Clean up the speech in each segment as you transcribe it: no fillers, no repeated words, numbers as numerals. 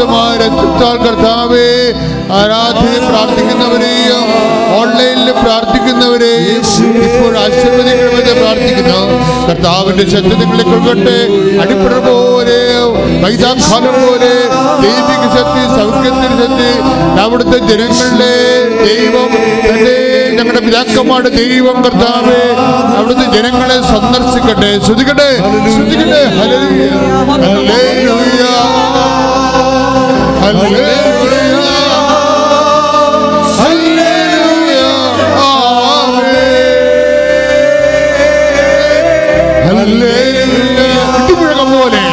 ശക്തമായ രക്തത്താൽ കർത്താവേ ആരാധനയെ പ്രാർത്ഥിക്കുന്നവരെയും ഓൺലൈനിൽ പ്രാർത്ഥിക്കുന്നവരെയും ഇപ്പോൾ ആശീർവദിക്കണമെന്ന് പ്രാർത്ഥിക്കുന്നു. കർത്താവിന്റെ ശക്തി നിങ്ങളെ കൊള്ളട്ടെ. അടിപ്പട പോലെ വൈദാഖാലം പോലെ ദൈവിക ശക്തി, സൗഖ്യത്തിന്റെ ശക്തി അവിടുത്തെ ജനങ്ങളുടെ ദൈവം തന്നെ, ഞങ്ങളുടെ പിതാക്കന്മാരുടെ ദൈവം കർത്താവേ അവിടുത്തെ ജനങ്ങളെ സന്ദർശിക്കട്ടെ. ശ്രുതിക്കട്ടെ, ശ്രുതിക്കട്ടെ. ഹല്ലേലൂയ, ഹല്ലേലൂയ, ഹല്ലേലൂയ, ഹല്ലേലൂയ, ആമേൻ, ഹല്ലേലൂയ. ഇടിമുഴക്കം പോലെ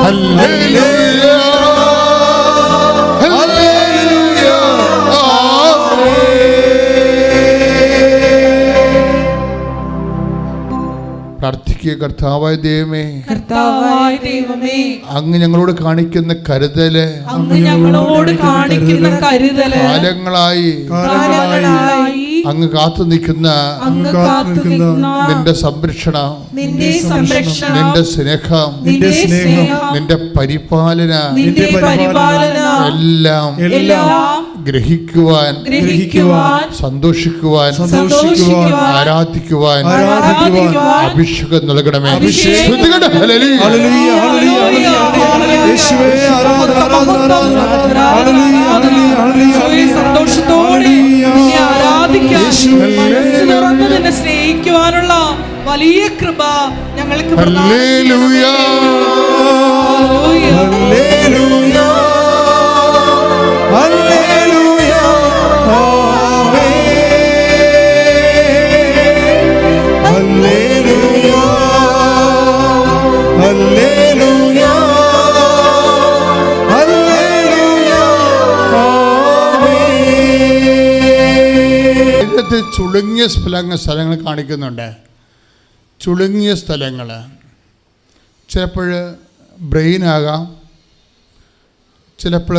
ഹല്ലേലൂയ, ഹല്ലേലൂയ, ആമേൻ. പ്രാർത്ഥിക്കുക. കർത്താവായ ദൈവമേ, കർത്താവായ ദൈവമേ, അങ്ങ് ഞങ്ങളോട് കാണിക്കുന്ന കരുതല്, അങ്ങ് ഞങ്ങളോട് കാണിക്കുന്ന കരുതല് കാലങ്ങളായി അങ്ങ് കാത്തു നിൽക്കുന്ന നിന്റെ സംരക്ഷണം, നിന്റെ സ്നേഹം, നിന്റെ പരിപാലന എല്ലാം ഗ്രഹിക്കുവാൻ, സന്തോഷിക്കുവാൻ, ആരാധിക്കുവാൻ അഭിഷേകം നൽകണമേ. സന്തോഷത്തോടെ നിന്നെ സ്നേഹിക്കുവാനുള്ള വലിയ കൃപ ഞങ്ങൾക്ക് ചുളുങ്ങിയ സ്ഥലങ്ങൾ കാണിക്കുന്നുണ്ട്. ചുളുങ്ങിയ സ്ഥലങ്ങൾ ചിലപ്പോൾ ബ്രെയിനാകാം, ചിലപ്പോൾ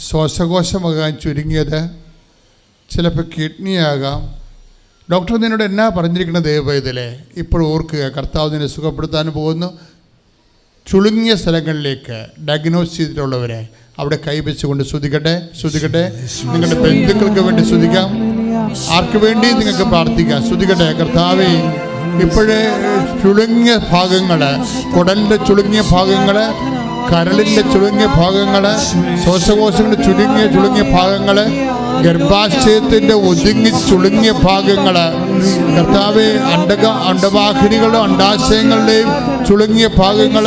ശ്വാസകോശമാകാൻ ചുരുങ്ങിയത്, ചിലപ്പോൾ കിഡ്നി ആകാം. ഡോക്ടർ നിന്നോട് എന്നാ പറഞ്ഞിരിക്കുന്ന ദൈവവേദനയിലെ ഇപ്പോൾ ഓർക്കുക, കർത്താവ് നിന്നെ സുഖപ്പെടുത്താൻ പോകുന്നു. ചുളുങ്ങിയ സ്ഥലങ്ങളിലേക്ക് ഡയഗ്നോസ് ചെയ്തിട്ടുള്ളവരെ അവിടെ കൈവച്ചുകൊണ്ട് സ്തുതിക്കട്ടെ, സ്തുതിക്കട്ടെ. നിങ്ങളുടെ ബന്ധുക്കൾക്ക് വേണ്ടി സ്തുതിക്കാം, ആർക്ക് വേണ്ടി നിങ്ങൾക്ക് പ്രാർത്ഥിക്കാം. സ്തുതിക്കട്ടെ. കർത്താവേ, ഇപ്പോഴേ ചുളുങ്ങിയ ഭാഗങ്ങൾ, കുടലിൻ്റെ ചുളുങ്ങിയ ഭാഗങ്ങൾ, കരളിൻ്റെ ചുളുങ്ങിയ ഭാഗങ്ങൾ, ശ്വാസകോശങ്ങളുടെ ചുളുങ്ങിയ ഭാഗങ്ങൾ, ഗർഭാശയത്തിൻ്റെ ഒതുങ്ങി ചുളുങ്ങിയ ഭാഗങ്ങൾ, കർത്താവെ അണ്ടവാഹിനികളുടെ അണ്ടാശയങ്ങളുടെയും ചുളുങ്ങിയ ഭാഗങ്ങൾ,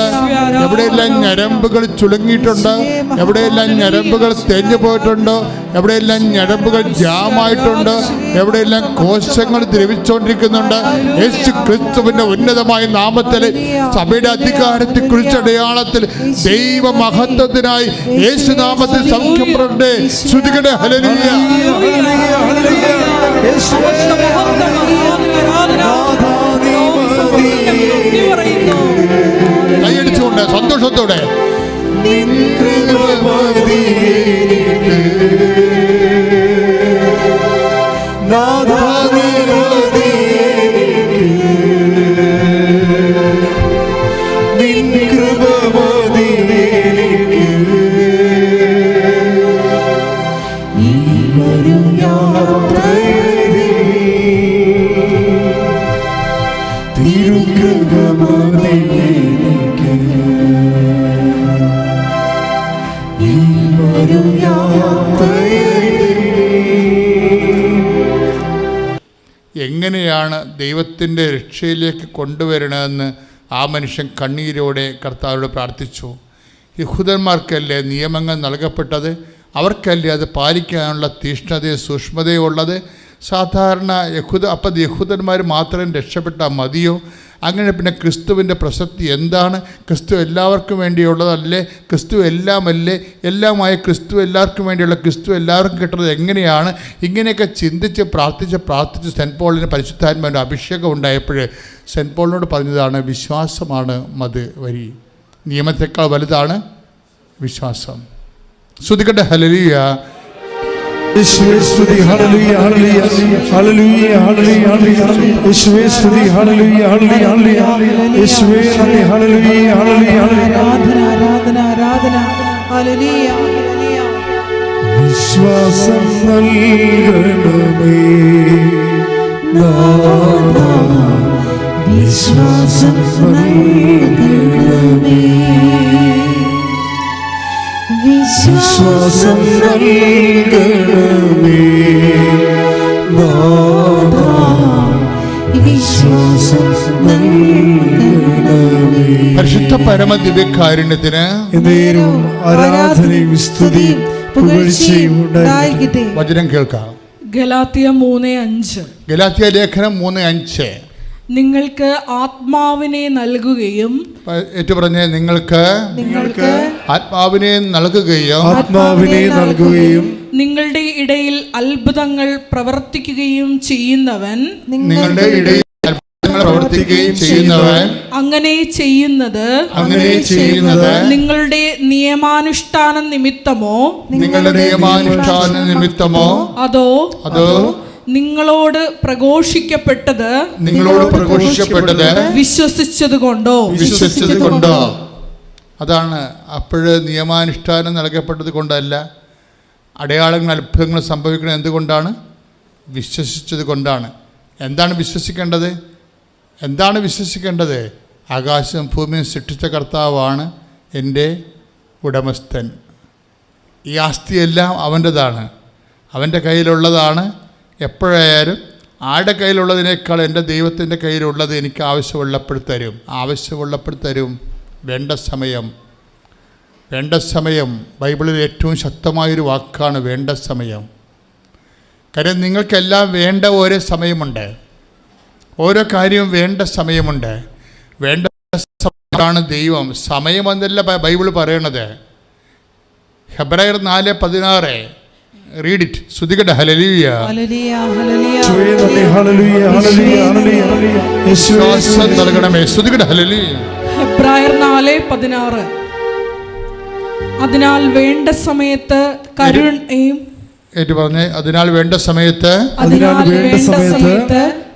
എവിടെയെല്ലാം ഞരമ്പുകൾ ചുളുങ്ങിയിട്ടുണ്ട്, എവിടെയെല്ലാം ഞരമ്പുകൾ തെഞ്ഞു പോയിട്ടുണ്ടോ, എവിടെയെല്ലാം ഞരമ്പുകൾ ജാമായിട്ടുണ്ട്, എവിടെയെല്ലാം കോശങ്ങൾ ദ്രവിച്ചുകൊണ്ടിരിക്കുന്നുണ്ട്, യേശു ക്രിസ്തുവിന്റെ ഉന്നതമായ നാമത്തിൽ സഭയുടെ അധികാരത്തെ കുറിച്ച് അടയാളത്തിൽ ദൈവ മഹത്വത്തിനായി യേശു നാമത്തിൽ സൗഖ്യപ്പെടട്ടെ. ശ്രുതികടെ ഹല്ലേലൂയ. കൈയടിച്ചുകൊണ്ട് സന്തോഷത്തോടെ എങ്ങനെയാണ് ദൈവത്തിൻ്റെ രക്ഷയിലേക്ക് കൊണ്ടുവരണമെന്ന് ആ മനുഷ്യൻ കണ്ണീരോടെ കർത്താവോട് പ്രാർത്ഥിച്ചു. യഹൂദന്മാർക്കല്ലേ നിയമങ്ങൾ നൽകപ്പെട്ടത്, അവർക്കല്ലേ അത് പാലിക്കാനുള്ള തീഷ്ണതയും സൂക്ഷ്മതയും ഉള്ളത്. സാധാരണ യഹൂദന്മാർ മാത്രം രക്ഷപ്പെട്ടാൽ മതിയോ? അങ്ങനെ പിന്നെ ക്രിസ്തുവിൻ്റെ പ്രസക്തി എന്താണ്? ക്രിസ്തു എല്ലാവർക്കും വേണ്ടിയുള്ളതല്ലേ? ക്രിസ്തു എല്ലാമല്ലേ? എല്ലാമായ ക്രിസ്തു എല്ലാവർക്കും വേണ്ടിയുള്ള ക്രിസ്തു എല്ലാവർക്കും കിട്ടുന്നത് എങ്ങനെയാണ്? ഇങ്ങനെയൊക്കെ ചിന്തിച്ച് പ്രാർത്ഥിച്ച് സെൻറ്റ് പോളിന് പരിശുദ്ധാത്മാവിൻ്റെ അഭിഷേകം ഉണ്ടായപ്പോൾ സെൻറ്റ് പോളിനോട് പറഞ്ഞതാണ്, വിശ്വാസമാണ് വരി, നിയമത്തെക്കാൾ വലുതാണ് വിശ്വാസം. ശ്രുതിക്കട്ടെ. ഹല്ലേലൂയ. യേശുവേ സ്തുതി. ഹല്ലേലൂയ, ഹല്ലേലൂയ, ഹല്ലേലൂയ, ഹല്ലേലൂയ. യേശുവേ സ്തുതി. ഹല്ലേലൂയ, ഹല്ലേലൂയ, ഹല്ലേലൂയ. യേശുവേ നന്ദി. ഹല്ലേലൂയ, ഹല്ലേലൂയ, ഹല്ലേലൂയ. ആരാധന ആരാധന ആരാധന ഹല്ലേലൂയ ഹല്ലേലൂയ. വിശ്വാസം നൽകണമേ നാഥാ, വിശ്വാസം നൽകണമേ, വിശ്വാസം നൽകണമേ നാഥാ, വിശ്വാസം നൽകണമേ. പരിശുദ്ധ പരമ ദിവ്യകാരുണ്യത്തിന് എന്നേരവും ആരാധനയും സ്തുതിയും പുകഴ്ചയും ഉണ്ടായിരിക്കട്ടെ. വചനം കേൾക്കാം. ഗലാത്യ 3:5. ഗലാത്യ ലേഖനം 3:5. നിങ്ങൾക്ക് ആത്മാവിനെ നൽകുകയും ഏറ്റുപറഞ്ഞ് നിങ്ങൾക്ക് ആത്മാവിനെ നൽകുകയും നിങ്ങളുടെ ഇടയിൽ അത്ഭുതങ്ങൾ പ്രവർത്തിക്കുകയും ചെയ്യുന്നവൻ അങ്ങനെ ചെയ്യുന്നത് നിങ്ങളുടെ നിയമാനുഷ്ഠാന നിമിത്തമോ അതോ നിങ്ങളോട് പ്രഘോഷിക്കപ്പെട്ടത് വിശ്വസിച്ചത് കൊണ്ടോ. അതാണ്. അപ്പോഴ് നിയമാനുഷ്ഠാനം നൽകപ്പെട്ടത് കൊണ്ടല്ല, അടയാളങ്ങൾ അത്ഭുതങ്ങൾ സംഭവിക്കുന്നത് എന്തുകൊണ്ടാണ്? വിശ്വസിച്ചത് കൊണ്ടാണ്. എന്താണ് വിശ്വസിക്കേണ്ടത്? ആകാശം ഭൂമിയും സൃഷ്ടിച്ച കർത്താവാണ് എൻ്റെ ഉടമസ്ഥൻ. ഈ ആസ്തിയെല്ലാം അവൻ്റെതാണ്, അവൻ്റെ കയ്യിലുള്ളതാണ്. എപ്പോഴായാലും ആരുടെ കയ്യിലുള്ളതിനേക്കാൾ എൻ്റെ ദൈവത്തിൻ്റെ കയ്യിലുള്ളത് എനിക്ക് ആവശ്യമുള്ളപ്പോൾ തരും. വേണ്ട സമയം ബൈബിളിൽ ഏറ്റവും ശക്തമായൊരു വാക്കാണ് വേണ്ട സമയം. കാര്യം നിങ്ങൾക്കെല്ലാം വേണ്ട ഓരോ സമയമുണ്ട്, ഓരോ കാര്യവും വേണ്ട സമയമുണ്ട്. വേണ്ട സമയമാണ് ദൈവം. സമയമെന്നല്ല ബൈബിൾ പറയണത്. ഹെബ്രായർ 4:16. Read it. സ്തുതിക്കട്ടെ. ഹല്ലേലൂയ ഹല്ലേലൂയ ഹല്ലേലൂയ. വിശ്വാസം നൽകണമേ. സ്തുതിക്കട്ടെ. ഹല്ലേലൂയ. ഹെബ്രായർ 4:16. അതിനാൽ വേണ്ട സമയത്ത് കരുണയും പറഞ്ഞേ. അതിനാൽ വേണ്ട സമയത്ത്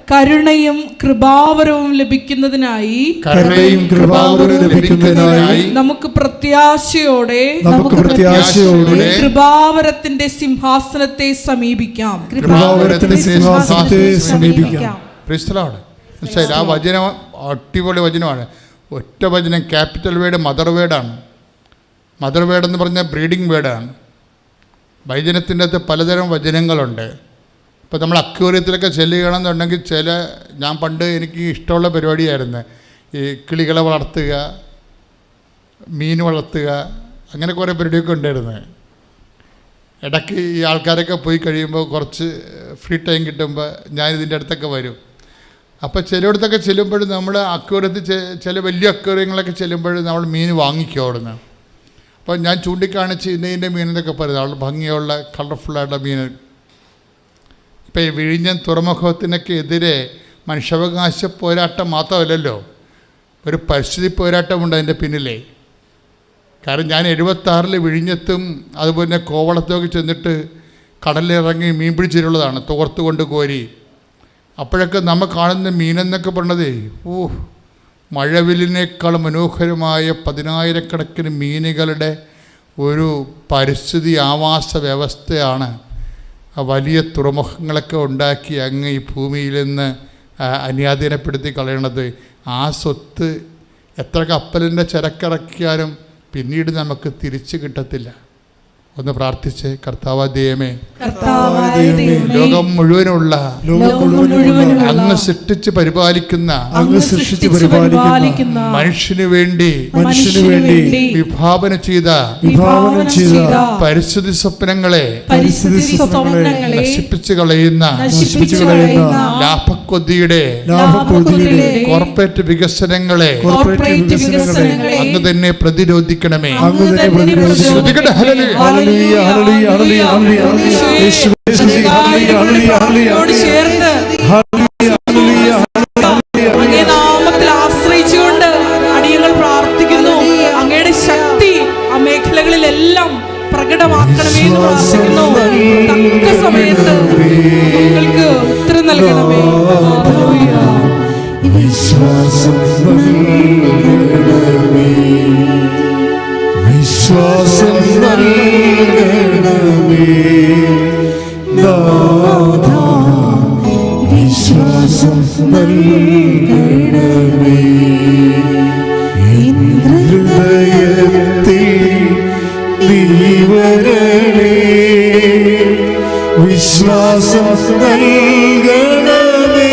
കരുണയും കൃപാവരവും ലഭിക്കുന്നതിനായി നമുക്ക് പ്രത്യാശയോടെ കൃപാവരത്തിന്റെ സിംഹാസനത്തെ സമീപിക്കാം. ആ വചനം അടിപൊളി വചനമാണ്. ഒറ്റ വചനം, ക്യാപിറ്റൽ വേർഡ് മദർ വേർഡാണ്. മദർ വേർഡ് എന്ന് പറഞ്ഞാൽ ബ്രീഡിംഗ് വേർഡാണ്. വചനത്തിൻ്റെ അകത്ത് പലതരം വചനങ്ങളുണ്ട്. ഇപ്പോൾ നമ്മൾ അക്വേറിയത്തിലൊക്കെ ചെല്ലുകയാണെന്നുണ്ടെങ്കിൽ ഞാൻ പണ്ട് എനിക്ക് ഇഷ്ടമുള്ള പരിപാടിയായിരുന്നു ഈ കിളികളെ വളർത്തുക, മീൻ വളർത്തുക, അങ്ങനെ കുറേ പരിപാടിയൊക്കെ ഉണ്ടായിരുന്നു. ഇടയ്ക്ക് ഈ ആൾക്കാരൊക്കെ പോയി കഴിയുമ്പോൾ കുറച്ച് ഫ്രീ ടൈം കിട്ടുമ്പോൾ ഞാനിതിൻ്റെ അടുത്തൊക്കെ വരും. അപ്പോൾ ചിലയിടത്തൊക്കെ ചെല്ലുമ്പോഴും നമ്മൾ അക്വേറിയത്തിൽ ചില വലിയ അക്വേറിയങ്ങളൊക്കെ ചെല്ലുമ്പോഴും നമ്മൾ മീൻ വാങ്ങിക്കും അവിടുന്ന്. അപ്പോൾ ഞാൻ ചൂണ്ടിക്കാണിച്ച് ഇന്നതിൻ്റെ മീനെന്നൊക്കെ പറയുന്നത് അവൾ ഭംഗിയുള്ള കളർഫുള്ളായിട്ടുള്ള മീൻ. ഇപ്പോൾ ഈ വിഴിഞ്ഞം തുറമുഖത്തിനൊക്കെ എതിരെ മനുഷ്യാവകാശ പോരാട്ടം മാത്രമല്ലല്ലോ, ഒരു പരിസ്ഥിതി പോരാട്ടമുണ്ട് അതിൻ്റെ പിന്നിലെ. കാരണം ഞാൻ 76 വിഴിഞ്ഞത്തും അതുപോലെ കോവളത്തൊക്കെ ചെന്നിട്ട് കടലിലിറങ്ങി മീൻ പിടിച്ചിട്ടുള്ളതാണ്, തോർത്തുകൊണ്ട് കോരി. അപ്പോഴൊക്കെ നമ്മൾ കാണുന്ന മീനെന്നൊക്കെ പറഞ്ഞതേ മഴവില്ലിനേക്കാൾ മനോഹരമായ 10,000 മീനുകളുടെ ഒരു പരിസ്ഥിതി ആവാസ വ്യവസ്ഥയാണ് വലിയ തുറമുഖങ്ങളൊക്കെ ഉണ്ടാക്കി അങ്ങ് ഈ ഭൂമിയിൽ നിന്ന് അന്യാധീനപ്പെടുത്തി കളയണത്. ആ സ്വത്ത് എത്ര കപ്പലിൻ്റെ ചരക്കിറക്കിയാലും പിന്നീട് നമുക്ക് തിരിച്ചു കിട്ടത്തില്ല. ഒന്ന് പ്രാർത്ഥിച്ച്. കർത്താവായ ദൈവമേ, ലോകം മുഴുവനുള്ള അങ്ങ് സൃഷ്ടിച്ച് പരിപാലിക്കുന്ന മനുഷ്യന് വേണ്ടി വിഭാവന ചെയ്ത പരിസ്ഥിതി സ്വപ്നങ്ങളെ നശിപ്പിച്ചു കളയുന്ന ലാഭക്കൊതിയുടെ കോർപ്പറേറ്റ് വികസനങ്ങളെ അങ്ങ് തന്നെ പ്രതിരോധിക്കണമേ. അങ്ങേ നാമത്തിൽ ആശ്രയിച്ചുകൊണ്ട് അടിയങ്ങൾ പ്രാർത്ഥിക്കുന്നു. അങ്ങയുടെ ശക്തി ആ മേഖലകളിലെല്ലാം പ്രകടമാക്കണമേ എന്ന് പ്രാർത്ഥിക്കുന്നു. തക്ക സമയത്ത് നിങ്ങൾക്ക് ഉത്തരം നൽകണമേ. വിശ്വാസം വിശ്വാസം നൽകണമേ,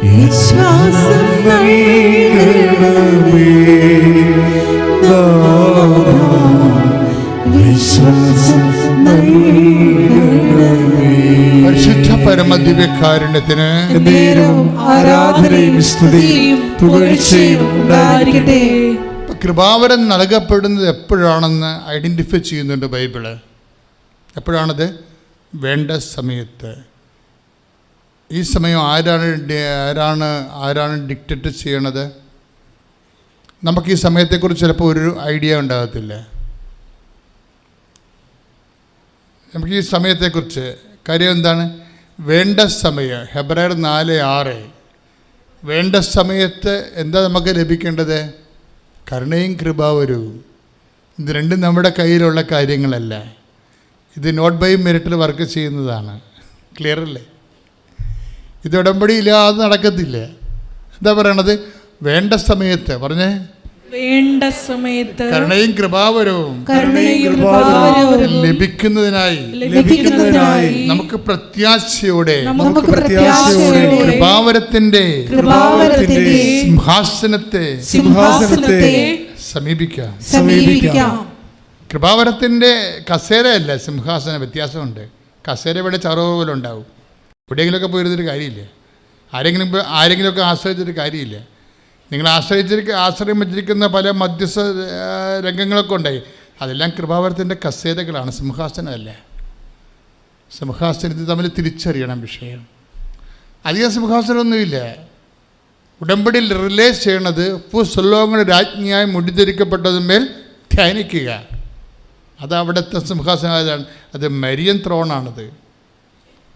വിശ്വാസം നൽകണമേ, വിശ്വാസം നൽകണമേ. പരിശുദ്ധ പരമദിവ്യകാരുണ്യത്തിന് ആരാധനയും സ്തുതിയും പുകഴ്ചയും ഉണ്ടായിരിക്കട്ടെ. കൃപാവരം നൽകപ്പെടുന്നത് എപ്പോഴാണെന്ന് ഐഡൻറ്റിഫൈ ചെയ്യുന്നുണ്ട് ബൈബിള്. എപ്പോഴാണത്? വേണ്ട സമയത്ത്. ഈ സമയം ആരാണ് ഡിക്റ്റേറ്റ് ചെയ്യണത്? നമുക്ക് ഈ സമയത്തെക്കുറിച്ച് ചിലപ്പോൾ ഒരു ഐഡിയ ഉണ്ടാകത്തില്ല. നമുക്ക് ഈ സമയത്തെക്കുറിച്ച് കാര്യം എന്താണ്? വേണ്ട സമയം. ഹെബ്രായർ 4:6. വേണ്ട സമയത്ത് എന്താ നമുക്ക് ലഭിക്കേണ്ടത്? കരുണയും കൃപാവരവും. ഇത് രണ്ടും നമ്മുടെ കയ്യിലുള്ള കാര്യങ്ങളല്ല. ഇത് നോട്ട് ബൈ മെറിറ്റിൽ വർക്ക് ചെയ്യുന്നതാണ്. ക്ലിയർ അല്ലേ? ഇത് ഉടമ്പടിയില്ലാതെ നടക്കത്തില്ല. എന്താ പറയണത്? വേണ്ട സമയത്ത്. പറഞ്ഞേ, വേണ്ട സമയത്ത് കരുണയും കൃപാവരവും ലഭിക്കുന്നതിനായി നമുക്ക് പ്രത്യാശയോടെ കൃപാവരത്തിന്റെ സിംഹാസനത്തെ സമീപിക്കാം. കൃപാവരത്തിന്റെ കസേരയല്ല സിംഹാസന. വ്യത്യാസമുണ്ട്. കസേര ഇവിടെ ചറവ് ഉണ്ടാവും. എവിടെയെങ്കിലുമൊക്കെ പോയിരുന്നൊരു കാര്യമില്ല. ആരെങ്കിലുമൊക്കെ ആശ്രയിച്ചൊരു കാര്യമില്ല. നിങ്ങൾ ആശ്രയം വെച്ചിരിക്കുന്ന പല മധ്യസ്ഥ രംഗങ്ങളൊക്കെ ഉണ്ടായി. അതെല്ലാം കൃപാവരത്തിൻ്റെ കസേരകളാണ്, സിംഹാസനമല്ല. സിംഹാസനത്തിൽ തമ്മിൽ തിരിച്ചറിയണം വിഷയം. അധികം സിംഹാസനമൊന്നുമില്ല. ഉടമ്പടിയിൽ റിലേസ് ചെയ്യണത് ഭൂസ്വലോകങ്ങളുടെ രാജ്ഞിയായി മുടിധരിക്കപ്പെട്ടതുമേൽ ധ്യാനിക്കുക. അത് അവിടുത്തെ സിംഹാസനം. അത് മരിയൻ ത്രോണാണത്.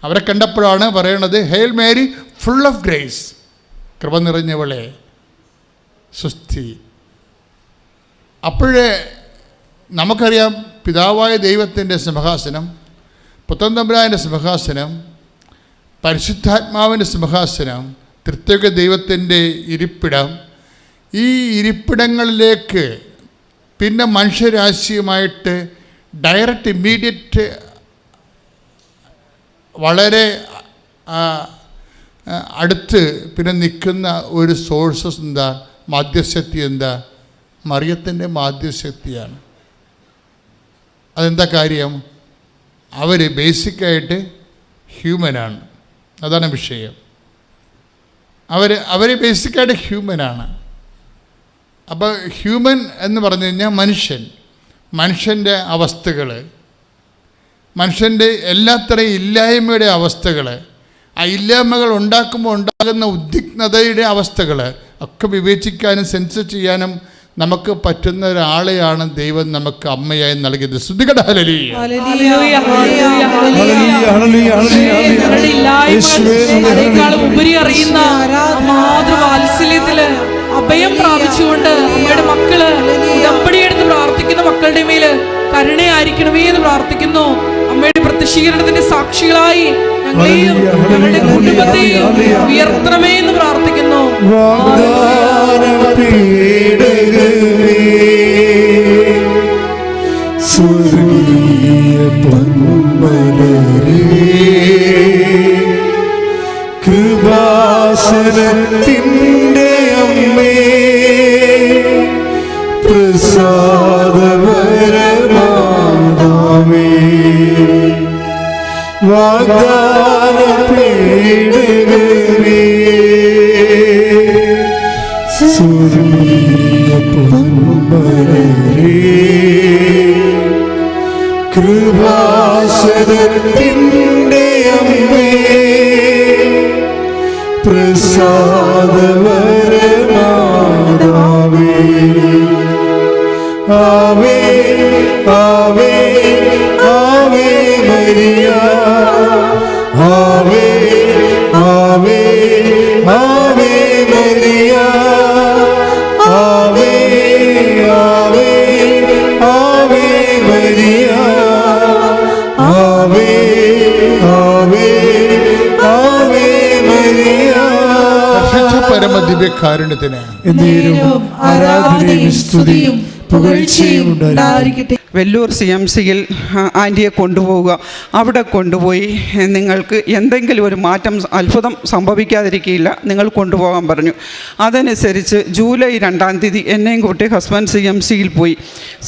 അവരെ കണ്ടപ്പോഴാണ് പറയണത്, hail Mary full of grace, കൃപ നിറഞ്ഞവളെ സുസ്ഥി. അപ്പോഴേ നമുക്കറിയാം പിതാവായ ദൈവത്തിൻ്റെ സിംഹാസനം, പുത്രൻ തമ്പുരാൻ്റെ സിംഹാസനം, പരിശുദ്ധാത്മാവിൻ്റെ സിംഹാസനം, ത്രിത്വൈക ദൈവത്തിൻ്റെ ഇരിപ്പിടം. ഈ ഇരിപ്പിടങ്ങളിലേക്ക് പിന്നെ മനുഷ്യരാശിയുമായിട്ട് ഡയറക്റ്റ് ഇമ്മീഡിയറ്റ് വളരെ അടുത്ത് പിന്നെ നിൽക്കുന്ന ഒരു സോഴ്സസ് എന്താ? മാധ്യശക്തി എന്താ? മറിയത്തിൻ്റെ മാധ്യശക്തിയാണ്. അതെന്താ കാര്യം? അവർ ബേസിക്കായിട്ട് ഹ്യൂമനാണ്. അതാണ് വിഷയം. അവർ ബേസിക്കായിട്ട് ഹ്യൂമനാണ്. അപ്പോൾ ഹ്യൂമൻ എന്ന് പറഞ്ഞു കഴിഞ്ഞാൽ മനുഷ്യൻ്റെ അവസ്ഥകൾ, മനുഷ്യൻ്റെ എല്ലാത്തരം ഇല്ലായ്മയുടെ അവസ്ഥകൾ, ആ ഇല്ലായ്മകൾ ഉണ്ടാക്കുമ്പോൾ ഉണ്ടാകുന്ന ഉദ്വിഗ്നതയുടെ അവസ്ഥകൾ ഒക്കെ വിവേചിക്കാനും സെൻസ് ചെയ്യാനും നമുക്ക് പറ്റുന്ന ഒരാളെയാണ് ദൈവം നമുക്ക് അമ്മയായി നൽകിയത്. സ്തുതികട ഹല്ലേലൂയ. ഉപരി അറിയുന്ന മാതൃവാത്സല്യത്തില് അഭയം പ്രാപിച്ചുകൊണ്ട് അമ്മയുടെ മക്കള് ഉടമ്പടിയെടുത്ത് പ്രാർത്ഥിക്കുന്ന മക്കളുടെ മേല് കരുണയായിരിക്കണമേ എന്ന് പ്രാർത്ഥിക്കുന്നു. അമ്മയുടെ പ്രത്യക്ഷീകരണത്തിന്റെ സാക്ഷികളായി ഞങ്ങളെയും ഞങ്ങളുടെ കുടുംബത്തെയും ഉയർത്തണമേ എന്ന് പ്രാർത്ഥിക്കുന്നു. കൃപാസനത്തിൻ്റെ അമ്മേ, പ്രസാദവരമാതാവേ, വാഗ്ദാന പീഠകമേ, സ്വർഗീയ പൊന്മലരേ, കൃപാസനത്തിൻ്റെ അമ്മേ, പ്രസാദവരമാതാവേ, ആവേ ആവേ ആവേ മരിയ, ആവേ ആവേ ആവേ മരിയ, ആവേ ആവേ ആവേ മരിയ, ആവേ ആവേ ആവേ മരിയ. പരമദിവ്യകാരുണ്യത്തിന് ആരാധനയും സ്തുതിയും പുകഴ്ചയും ഉണ്ടായിരിക്കട്ടെ. വെല്ലൂർ CMCയിൽ ആൻറ്റിയെ കൊണ്ടുപോവുക. അവിടെ കൊണ്ടുപോയി നിങ്ങൾക്ക് എന്തെങ്കിലും ഒരു മാറ്റം, അത്ഭുതം സംഭവിക്കാതിരിക്കില്ല, നിങ്ങൾ കൊണ്ടുപോകാൻ പറഞ്ഞു. അതനുസരിച്ച് ജൂലൈ 2-ാം തീയതി എന്നെയും കൂട്ടി ഹസ്ബൻഡ്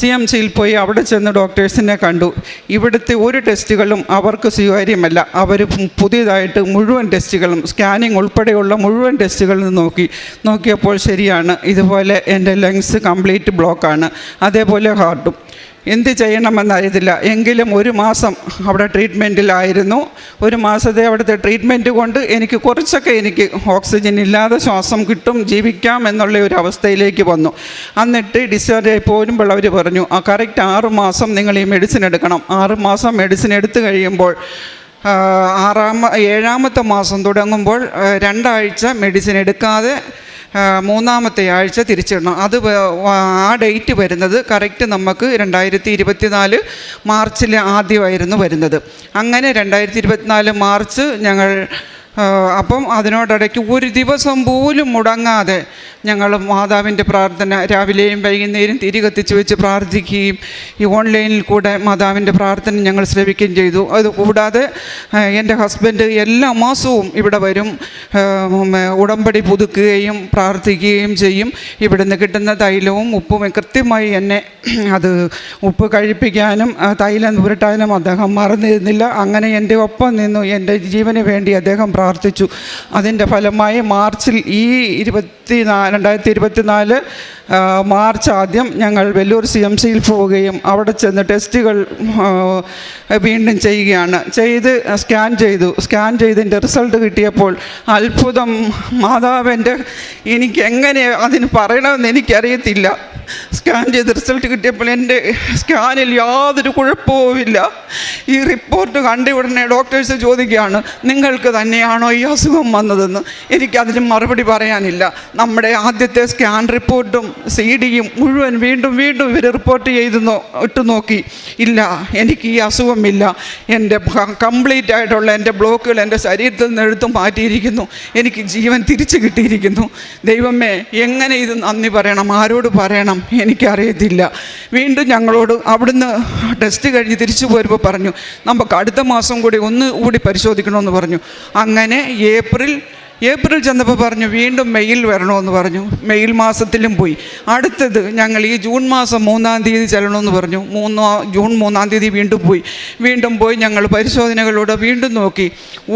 CMCയിൽ പോയി അവിടെ ചെന്ന് ഡോക്ടേഴ്സിനെ കണ്ടു. ഇവിടുത്തെ ഒരു ടെസ്റ്റുകളും അവർക്ക് സ്വീകാര്യമല്ല. അവർ പുതിയതായിട്ട് മുഴുവൻ ടെസ്റ്റുകളും സ്കാനിങ് ഉൾപ്പെടെയുള്ള മുഴുവൻ ടെസ്റ്റുകളും നോക്കിയപ്പോൾ ശരിയാണ്, ഇതുപോലെ എൻ്റെ ലങ്സ് കംപ്ലീറ്റ് ബ്ലോക്കാണ്, അതേപോലെ ഹാർട്ടും. എന്ത് ചെയ്യണമെന്നറിയത്തില്ല. എങ്കിലും 1 മാസം അവിടെ ട്രീറ്റ്മെൻറ്റിലായിരുന്നു. 1 മാസത്തെ അവിടുത്തെ ട്രീറ്റ്മെൻറ്റ് കൊണ്ട് എനിക്ക് കുറച്ചൊക്കെ ഓക്സിജൻ ഇല്ലാതെ ശ്വാസം കിട്ടും, ജീവിക്കാം എന്നുള്ള ഒരു അവസ്ഥയിലേക്ക് വന്നു. എന്നിട്ട് ഡിസ്ചാർജ് ആയി പോരുമ്പോൾ അവർ പറഞ്ഞു, കറക്റ്റ് 6 മാസം നിങ്ങൾ ഈ മെഡിസിൻ എടുക്കണം. 6 മാസം മെഡിസിൻ എടുത്തു കഴിയുമ്പോൾ 7-ാമത്തെ മാസം തുടങ്ങുമ്പോൾ 2 ആഴ്ച മെഡിസിൻ എടുക്കാതെ 3-ാമത്തെ ആഴ്ച തിരിച്ചിടണം. അത് ആ ഡേറ്റ് വരുന്നത് കറക്റ്റ് നമുക്ക് 2024 മാർച്ചിൽ ആദ്യമായിരുന്നു വരുന്നത്. അങ്ങനെ 2024 മാർച്ച് ഞങ്ങൾ അപ്പം അതിനോടിടയ്ക്ക് ഒരു ദിവസം പോലും മുടങ്ങാതെ ഞങ്ങൾ മാതാവിൻ്റെ പ്രാർത്ഥന രാവിലെയും വൈകുന്നേരം തിരി കത്തിച്ച് വെച്ച് പ്രാർത്ഥിക്കുകയും ഈ ഓൺലൈനിൽ കൂടെ മാതാവിൻ്റെ പ്രാർത്ഥന ഞങ്ങൾ ശ്രവിക്കുകയും ചെയ്തു. അതുകൂടാതെ എൻ്റെ ഹസ്ബൻഡ് എല്ലാ മാസവും ഇവിടെ വരും, ഉടമ്പടി പുതുക്കുകയും പ്രാർത്ഥിക്കുകയും ചെയ്യും. ഇവിടുന്ന് കിട്ടുന്ന തൈലവും ഉപ്പും കൃത്യമായി എന്നെ അത് ഉപ്പ് കഴിപ്പിക്കാനും തൈലം പുരട്ടാനും അദ്ദേഹം മറന്നിരുന്നില്ല. അങ്ങനെ എൻ്റെ ഒപ്പം നിന്നു എൻ്റെ ജീവന് വേണ്ടി അദ്ദേഹം പ്രാർത്ഥിച്ചു. അതിൻ്റെ ഫലമായി മാർച്ചിൽ 2024 മാർച്ച് ആദ്യം ഞങ്ങൾ വെല്ലൂർ CMCയിൽ പോവുകയും അവിടെ ചെന്ന് ടെസ്റ്റുകൾ വീണ്ടും സ്കാൻ ചെയ്തതിൻ്റെ റിസൾട്ട് കിട്ടിയപ്പോൾ അത്ഭുതം, മാതാവിൻ്റെ എനിക്ക് എങ്ങനെ അതിന് പറയണമെന്ന് എനിക്കറിയത്തില്ല. സ്കാൻ ചെയ്ത് റിസൾട്ട് കിട്ടിയപ്പോൾ എൻ്റെ സ്കാനിൽ യാതൊരു കുഴപ്പവുമില്ല. ഈ റിപ്പോർട്ട് കണ്ട ഉടനെ ഡോക്ടേഴ്സ് ചോദിക്കുകയാണ്, നിങ്ങൾക്ക് തന്നെയാണോ ഈ അസുഖം വന്നതെന്ന്. എനിക്കതിന് മറുപടി പറയാനില്ല. നമ്മുടെ ആദ്യത്തെ സ്കാൻ റിപ്പോർട്ടും CD-യും മുഴുവൻ വീണ്ടും ഇവർ റിപ്പോർട്ട് ഇട്ട് നോക്കി. ഇല്ല, എനിക്ക് ഈ അസുഖമില്ല. എൻ്റെ കംപ്ലീറ്റ് ആയിട്ടുള്ള എൻ്റെ ബ്ലോക്കുകൾ എൻ്റെ ശരീരത്തിൽ നിന്ന് എടുത്തു മാറ്റിയിരിക്കുന്നു. എനിക്ക് ജീവൻ തിരിച്ചു കിട്ടിയിരിക്കുന്നു. ദൈവമേ, എങ്ങനെ ഇത് നന്ദി പറയണം, ആരോട് പറയണം എനിക്കറിയത്തില്ല. വീണ്ടും ഞങ്ങളോട് അവിടുന്ന് ടെസ്റ്റ് കഴിഞ്ഞ് തിരിച്ചു പോരുമ്പോൾ പറഞ്ഞു, നമുക്ക് അടുത്ത മാസം കൂടി പരിശോധിക്കണമെന്ന് പറഞ്ഞു. അങ്ങനെ ഏപ്രിൽ ചെന്നപ്പോൾ പറഞ്ഞു വീണ്ടും മെയിൽ വരണമെന്ന് പറഞ്ഞു. മെയിൽ മാസത്തിലും പോയി. അടുത്തത് ഞങ്ങൾ ഈ ജൂൺ മാസം 3-ാം തീയതി ചെല്ലണമെന്ന് പറഞ്ഞു. ജൂൺ 3-ാം തീയതി വീണ്ടും പോയി ഞങ്ങൾ പരിശോധനകളോട് വീണ്ടും നോക്കി.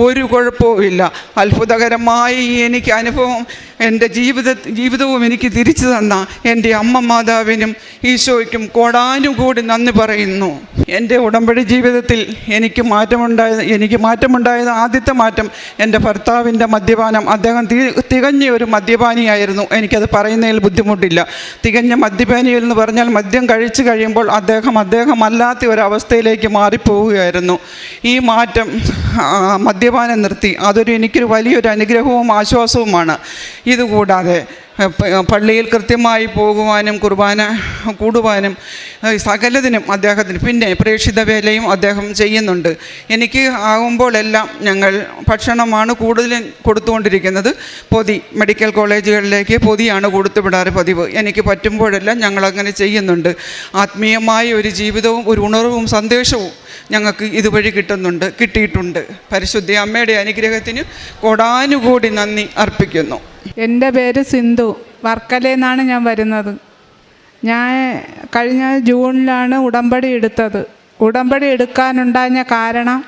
ഒരു കുഴപ്പവും ഇല്ല. അത്ഭുതകരമായി എനിക്ക് അനുഭവം, എൻ്റെ ജീവിതവും എനിക്ക് തിരിച്ചു തന്ന എൻ്റെ അമ്മ മാതാവിനും ഈശോയ്ക്കും കോടാനുകൂടി നന്ദി പറയുന്നു. എൻ്റെ ഉടമ്പടി ജീവിതത്തിൽ എനിക്ക് മാറ്റമുണ്ടായത് ആദ്യത്തെ മാറ്റം എൻ്റെ ഭർത്താവിൻ്റെ മദ്യപാനം. അദ്ദേഹം തികഞ്ഞ ഒരു മദ്യപാനിയായിരുന്നു. എനിക്കത് പറയുന്നതിൽ ബുദ്ധിമുട്ടില്ല. തികഞ്ഞ മദ്യപാനി എന്ന് പറഞ്ഞാൽ മദ്യം കഴിച്ചു കഴിയുമ്പോൾ അദ്ദേഹമല്ലാത്ത ഒരവസ്ഥയിലേക്ക് മാറിപ്പോവുകയായിരുന്നു. ഈ മാറ്റം മദ്യപാനം നിർത്തി. എനിക്കൊരു വലിയൊരു അനുഗ്രഹവും ആശ്വാസവുമാണ്. ഇതുകൂടാതെ പള്ളിയിൽ കൃത്യമായി പോകുവാനും കുർബാന കൂടുവാനും സകലതിനും അദ്ദേഹത്തിന്, പിന്നെ പ്രേക്ഷിത വേലയും അദ്ദേഹം ചെയ്യുന്നുണ്ട്. എനിക്ക് ആകുമ്പോഴെല്ലാം ഞങ്ങൾ ഭക്ഷണമാണ് കൂടുതലും കൊടുത്തുകൊണ്ടിരിക്കുന്നത്. മെഡിക്കൽ കോളേജുകളിലേക്ക് പൊതിയാണ് കൊടുത്തുവിടാറ് പതിവ്. എനിക്ക് പറ്റുമ്പോഴെല്ലാം ഞങ്ങളങ്ങനെ ചെയ്യുന്നുണ്ട്. ആത്മീയമായ ഒരു ജീവിതവും ഒരു ഉണർവും സന്ദേശവും ഞങ്ങൾക്ക് ഇതുവഴി കിട്ടിയിട്ടുണ്ട്. പരിശുദ്ധ അമ്മയുടെ അനുഗ്രഹത്തിന് കോടാനുകൂടി നന്ദി അർപ്പിക്കുന്നു. എൻ്റെ പേര് സിന്ധു. വർക്കലയിൽ നിന്നാണ് ഞാൻ വരുന്നത്. ഞാൻ കഴിഞ്ഞ ജൂണിലാണ് ഉടമ്പടി എടുത്തത്. ഉടമ്പടി എടുക്കാനുണ്ടായ കാരണം,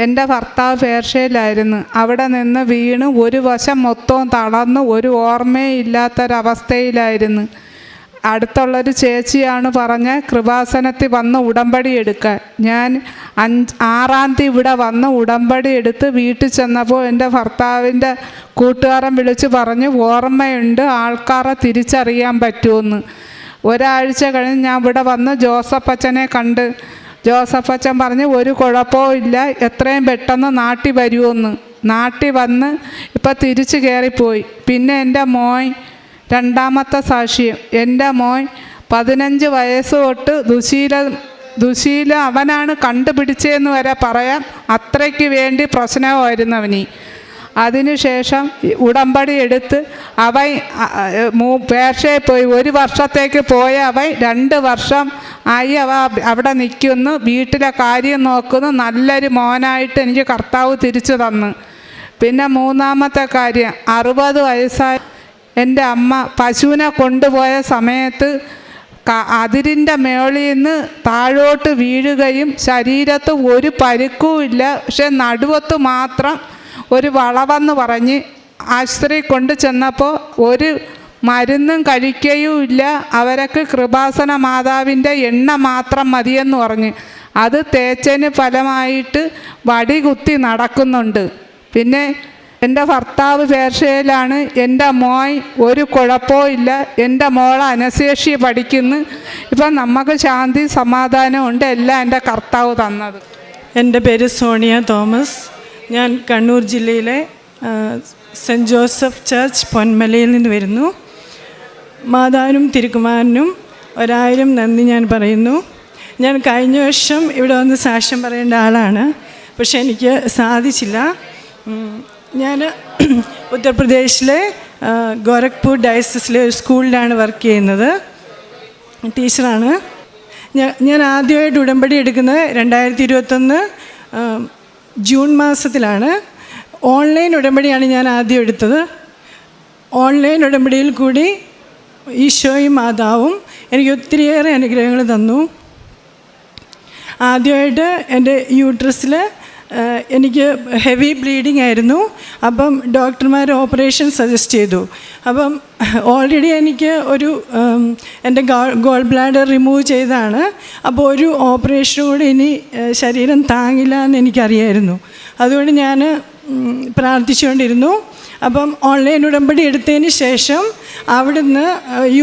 എൻ്റെ ഭർത്താവ് പേർഷ്യയിലായിരുന്നു. അവിടെ നിന്ന് വീണ് ഒരു വശം മൊത്തവും തളർന്ന് ഒരു ഓർമ്മയും ഇല്ലാത്തൊരവസ്ഥയിലായിരുന്നു. അടുത്തുള്ളൊരു ചേച്ചിയാണ് പറഞ്ഞ കൃപാസനത്തിൽ വന്ന് ഉടമ്പടി എടുക്കാൻ. ഞാൻ 6-ാം തീയതി ഇവിടെ വന്ന് ഉടമ്പടി എടുത്ത് വീട്ടിൽ ചെന്നപ്പോൾ എൻ്റെ ഭർത്താവിൻ്റെ കൂട്ടുകാരൻ വിളിച്ച് പറഞ്ഞു, ഓർമ്മയുണ്ട്, ആൾക്കാരെ തിരിച്ചറിയാൻ പറ്റുമെന്ന്. ഒരാഴ്ച കഴിഞ്ഞ് ഞാൻ ഇവിടെ വന്ന് ജോസഫച്ചനെ കണ്ട്. ജോസഫച്ചൻ പറഞ്ഞ് ഒരു കുഴപ്പവും ഇല്ല, എത്രയും പെട്ടെന്ന് നാട്ടിൽ വരുമെന്ന്. നാട്ടിൽ വന്ന് ഇപ്പം തിരിച്ച് കയറിപ്പോയി. പിന്നെ എൻ്റെ മോൻ, 2-ാമത്തെ സാക്ഷ്യം, എൻ്റെ മോൻ 15 വയസ്സ് തൊട്ട് ദുശീല അവനാണ് കണ്ടുപിടിച്ചതെന്ന് വരെ പറയാം. അത്രയ്ക്ക് വേണ്ടി പ്രശ്നമായിരുന്നു അവന്. അതിനുശേഷം ഉടമ്പടി എടുത്ത് അവൻ പേർഷ്യയിൽ പോയി. 1 വർഷത്തേക്ക് പോയ അവൻ 2 വർഷം ആയി അവിടെ നിൽക്കുന്നു, വീട്ടിലെ കാര്യം നോക്കുന്നു, നല്ലൊരു മോനായിട്ട് എനിക്ക് കർത്താവ് തിരിച്ചു തന്നു. പിന്നെ മൂന്നാമത്തെ കാര്യം, 60 വയസ്സായ എൻ്റെ അമ്മ പശുവിനെ കൊണ്ടുപോയ സമയത്ത് അതിരിൻ്റെ മേളിൽ നിന്ന് താഴോട്ട് വീഴുകയും ശരീരത്ത് ഒരു പരുക്കുമില്ല, പക്ഷെ നടുവത്ത് മാത്രം ഒരു വളവെന്ന് പറഞ്ഞ് ആശുപത്രി കൊണ്ട് ചെന്നപ്പോൾ ഒരു മരുന്നും കഴിക്കുകയുമില്ല. അവർക്ക് കൃപാസന മാതാവിൻ്റെ എണ്ണ മാത്രം മതിയെന്ന് പറഞ്ഞ് അത് തേച്ചതിന് ഫലമായിട്ട് വടി കുത്തി നടക്കുന്നുണ്ട്. പിന്നെ എൻ്റെ ഭർത്താവ് പേർഷ്യയിലാണ്. എൻ്റെ മോൻ ഒരു കുഴപ്പവും ഇല്ല. എൻ്റെ മോളെ അനശേഷി പഠിക്കുന്നു. ഇപ്പം നമുക്ക് ശാന്തി സമാധാനമുണ്ട്. എല്ലാം എൻ്റെ കർത്താവ് തന്നത്. എൻ്റെ പേര് സോണിയ തോമസ്. ഞാൻ കണ്ണൂർ ജില്ലയിലെ സെൻറ്റ് ജോസഫ് ചർച്ച് പൊന്മലയിൽ നിന്ന് വരുന്നു. മാതാവിനും തിരുക്കുമാരനും 1000 നന്ദി ഞാൻ പറയുന്നു. ഞാൻ കഴിഞ്ഞ വർഷം ഇവിടെ വന്ന് സാക്ഷ്യം പറയേണ്ട ആളാണ്, പക്ഷെ എനിക്ക് സാധിച്ചില്ല. ഞാൻ ഉത്തർപ്രദേശിലെ ഗോരഖ്പൂർ ഡയസിസിലെ ഒരു സ്കൂളിലാണ് വർക്ക് ചെയ്യുന്നത്, ടീച്ചറാണ്. ഞാൻ ആദ്യമായിട്ട് ഉടമ്പടി എടുക്കുന്നത് 2021 ജൂൺ മാസത്തിലാണ്. ഓൺലൈൻ ഉടമ്പടിയാണ് ഞാൻ ആദ്യം എടുത്തത്. ഓൺലൈൻ ഉടമ്പടിയിൽ കൂടി ഈശോയും മാതാവും എനിക്ക് ഒത്തിരിയേറെ അനുഗ്രഹങ്ങൾ തന്നു. ആദ്യമായിട്ട് എൻ്റെ യൂട്രസിൽ എനിക്ക് ഹെവി ബ്ലീഡിങ് ആയിരുന്നു. അപ്പം ഡോക്ടർമാർ ഓപ്പറേഷൻ സജസ്റ്റ് ചെയ്തു. അപ്പം ഓൾറെഡി എനിക്ക് ഒരു എൻ്റെ ഗോൾ ബ്ലാഡർ റിമൂവ് ചെയ്താണ്. അപ്പോൾ ഒരു ഓപ്പറേഷനും കൂടി ഇനി ശരീരം താങ്ങില്ല എന്ന് എനിക്കറിയായിരുന്നു. അതുകൊണ്ട് ഞാൻ പ്രാർത്ഥിച്ചുകൊണ്ടിരുന്നു. അപ്പം ഓൺലൈൻ ഉടമ്പടി എടുത്തതിന് ശേഷം അവിടുന്ന്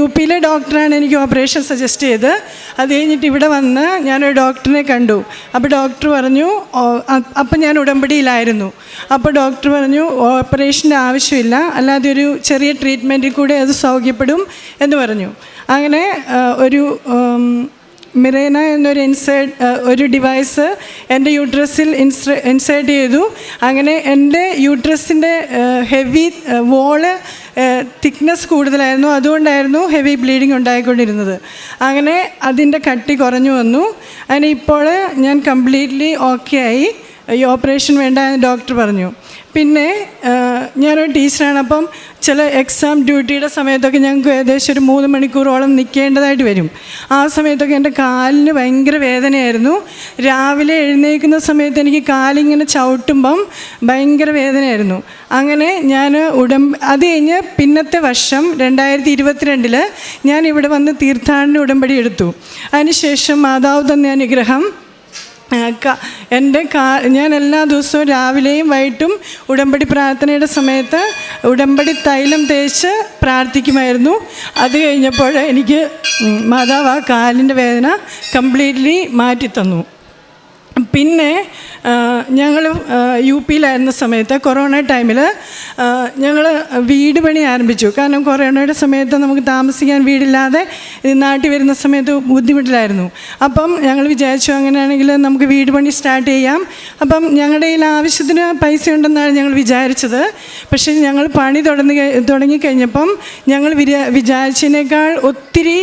UP-ലെ ഡോക്ടറാണ് എനിക്ക് ഓപ്പറേഷൻ സജസ്റ്റ് ചെയ്ത്. അത് കഴിഞ്ഞിട്ട് ഇവിടെ വന്ന് ഞാനൊരു ഡോക്ടറിനെ കണ്ടു. അപ്പോൾ ഡോക്ടർ പറഞ്ഞു, അപ്പം ഞാൻ ഉടമ്പടിയിലായിരുന്നു. അപ്പോൾ ഡോക്ടർ പറഞ്ഞു ഓപ്പറേഷൻ്റെ ആവശ്യമില്ല, അല്ലാതെ ഒരു ചെറിയ ട്രീറ്റ്മെൻറ്റിൽ കൂടെ അത് സൗഖ്യപ്പെടും എന്ന് പറഞ്ഞു. അങ്ങനെ ഒരു മിറേന എന്നൊരു ഒരു ഡിവൈസ് എൻ്റെ യൂട്രസിൽ ഇൻസേർട്ട് ചെയ്തു. അങ്ങനെ എൻ്റെ യൂട്രസിൻ്റെ ഹെവി വോള് തിക്നെസ് കൂടുതലായിരുന്നു. അതുകൊണ്ടായിരുന്നു ഹെവി ബ്ലീഡിങ് ഉണ്ടായിക്കൊണ്ടിരുന്നത്. അങ്ങനെ അതിൻ്റെ കട്ടി കുറഞ്ഞു വന്നു. അങ്ങനെ ഇപ്പോൾ ഞാൻ കംപ്ലീറ്റ്ലി ഓക്കെ ആയി. ഈ ഓപ്പറേഷൻ വേണ്ട എന്ന് ഡോക്ടർ പറഞ്ഞു. പിന്നെ ഞാനൊരു ടീച്ചറാണ്. അപ്പം ചില എക്സാം ഡ്യൂട്ടിയുടെ സമയത്തൊക്കെ ഞങ്ങൾക്ക് ഏകദേശം ഒരു 3 മണിക്കൂറോളം നിൽക്കേണ്ടതായിട്ട് വരും. ആ സമയത്തൊക്കെ എൻ്റെ കാലിന് ഭയങ്കര വേദനയായിരുന്നു. രാവിലെ എഴുന്നേൽക്കുന്ന സമയത്ത് എനിക്ക് കാലിങ്ങനെ ചവിട്ടുമ്പം ഭയങ്കര വേദനയായിരുന്നു. അങ്ങനെ ഞാൻ അത് കഴിഞ്ഞ് പിന്നത്തെ വർഷം 2022 ഞാൻ ഇവിടെ വന്ന് തീർത്ഥാടന ഉടമ്പടി എടുത്തു. അതിനുശേഷം മാതാവ് തന്ന അനുഗ്രഹം, ഞാൻ എല്ലാ ദിവസവും രാവിലെയും വൈകിട്ടും ഉടമ്പടി പ്രാർത്ഥനയുടെ സമയത്ത് ഉടമ്പടി തൈലം തേച്ച് പ്രാർത്ഥിക്കുമായിരുന്നു. അത് കഴിഞ്ഞപ്പോൾ എനിക്ക് മാതാവ് ആ കാലിൻ്റെ വേദന കംപ്ലീറ്റ്ലി മാറ്റിത്തന്നു. പിന്നെ ഞങ്ങൾ UP-യിലായിരുന്ന സമയത്ത് കൊറോണ ടൈമിൽ ഞങ്ങൾ വീട് പണി ആരംഭിച്ചു. കാരണം കൊറോണയുടെ സമയത്ത് നമുക്ക് താമസിക്കാൻ വീടില്ലാതെ നാട്ടിൽ വരുന്ന സമയത്ത് ബുദ്ധിമുട്ടിലായിരുന്നു. അപ്പം ഞങ്ങൾ വിചാരിച്ചു അങ്ങനെയാണെങ്കിൽ നമുക്ക് വീട് പണി സ്റ്റാർട്ട് ചെയ്യാം. അപ്പം ഞങ്ങളുടെ കയ്യിൽ ആവശ്യത്തിന് പൈസ ഉണ്ടെന്നാണ് ഞങ്ങൾ വിചാരിച്ചത്. പക്ഷേ ഞങ്ങൾ പണി തുടങ്ങിക്കഴിഞ്ഞപ്പം ഞങ്ങൾ വിചാരിച്ചതിനേക്കാൾ ഒത്തിരി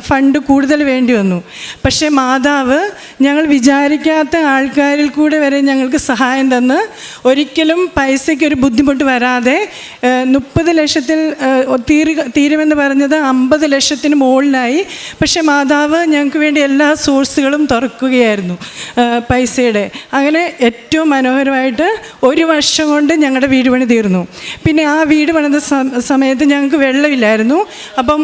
ഫണ്ട് കൂടുതൽ വേണ്ടി വന്നു. പക്ഷേ മാതാവ് ഞങ്ങൾ വിചാരിക്കാത്ത ആൾക്കാരിൽ കൂടെ വരെ ഞങ്ങൾക്ക് സഹായം തന്ന് ഒരിക്കലും പൈസയ്ക്കൊരു ബുദ്ധിമുട്ട് വരാതെ 30 ലക്ഷത്തിൽ തീരുമെന്ന് പറഞ്ഞത് 50 ലക്ഷത്തിന് മുകളിലായി. പക്ഷേ മാതാവ് ഞങ്ങൾക്ക് വേണ്ടി എല്ലാ സോഴ്സുകളും തുറക്കുകയായിരുന്നു പൈസയുടെ. അങ്ങനെ ഏറ്റവും മനോഹരമായിട്ട് 1 വർഷം കൊണ്ട് ഞങ്ങളുടെ വീട് പണി തീർന്നു. പിന്നെ ആ വീട് പണിത സമയത്ത് ഞങ്ങൾക്ക് വെള്ളമില്ലായിരുന്നു. അപ്പം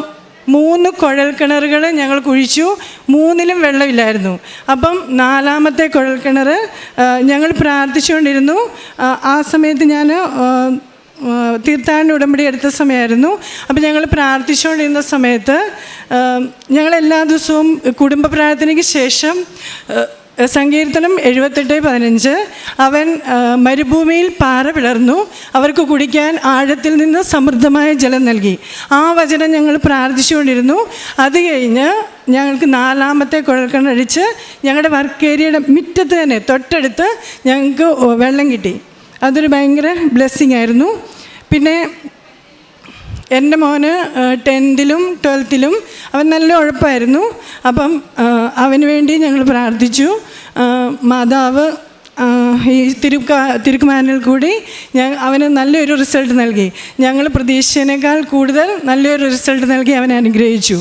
3 കുഴൽക്കിണറുകൾ ഞങ്ങൾ കുഴിച്ചു. 3ലും വെള്ളമില്ലായിരുന്നു. അപ്പം 4ാമത്തെ കുഴൽക്കിണർ ഞങ്ങൾ പ്രാർത്ഥിച്ചുകൊണ്ടിരുന്നു. ആ സമയത്ത് ഞാൻ തീർത്ഥാടന ഉടമ്പടി എടുത്ത സമയമായിരുന്നു. അപ്പം ഞങ്ങൾ പ്രാർത്ഥിച്ചുകൊണ്ടിരുന്ന സമയത്ത് ഞങ്ങളെല്ലാ ദിവസവും കുടുംബ പ്രാർത്ഥനയ്ക്ക് ശേഷം സങ്കീർത്തനം 78:15 അവൻ മരുഭൂമിയിൽ പാറ പിളർന്നു, അവർക്ക് കുടിക്കാൻ ആഴത്തിൽ നിന്ന് സമൃദ്ധമായ ജലം നൽകി. ആ വചനം ഞങ്ങൾ പ്രാർത്ഥിച്ചുകൊണ്ടിരുന്നു. അത് കഴിഞ്ഞ് ഞങ്ങൾക്ക് 4ാമത്തെ കുഴൽക്കിണറടിച്ച് ഞങ്ങളുടെ വർക്ക് ഏരിയയുടെ മുറ്റത്ത് തന്നെ തൊട്ടടുത്ത് ഞങ്ങൾക്ക് വെള്ളം കിട്ടി. അതൊരു ഭയങ്കര ബ്ലെസ്സിങ് ആയിരുന്നു. പിന്നെ എൻ്റെ മോന് 10th-ലും 12th-ലും അവൻ നല്ല ഉഴപ്പായിരുന്നു. അപ്പം അവന് വേണ്ടി ഞങ്ങൾ പ്രാർത്ഥിച്ചു. മാതാവ് ഈ തിരുക്കുമാരനിൽ കൂടി അവന് നല്ലൊരു റിസൾട്ട് നൽകി. ഞങ്ങൾ പ്രതീക്ഷിച്ചതിനേക്കാൾ കൂടുതൽ നല്ലൊരു റിസൾട്ട് നൽകി അവനെ അനുഗ്രഹിച്ചു.